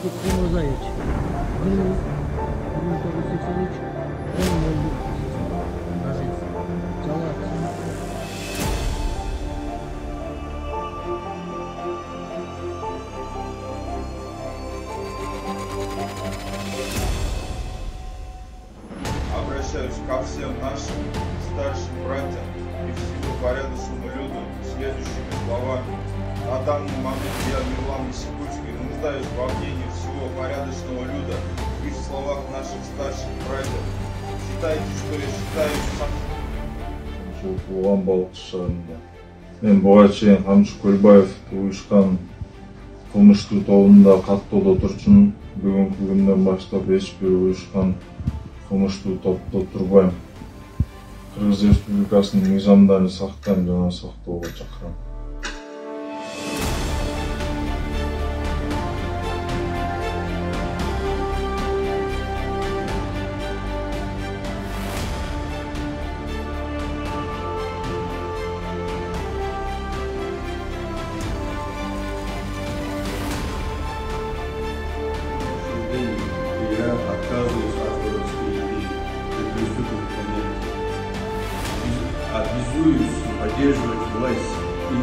Zajić. 1983, 1001. Разница. Салат. Обращаюсь ко всем нашим старшим братьям и всему порядочному люду следующими словами. На данный момент я, Мирлан Исипульский, нуждаюсь во мнении всего порядочного люда и в словах наших старших братьев. Считайте, что я считаю сам. Туған балықшыларында. Мен бұға шейін Қамшы Көлбаев ұйышқан қылмыштуу тобунда каттоодо турчумун. Бүгүнкү күндөн баштап эч бир уюшкан кылмыштуу топто турбайм. Кыргыз Республикасынын мыйзамдарын сактайм жана сактоого чакырам. Я отказываюсь от городской идеи. Это преступный момент. Обязуюсь поддерживать власть и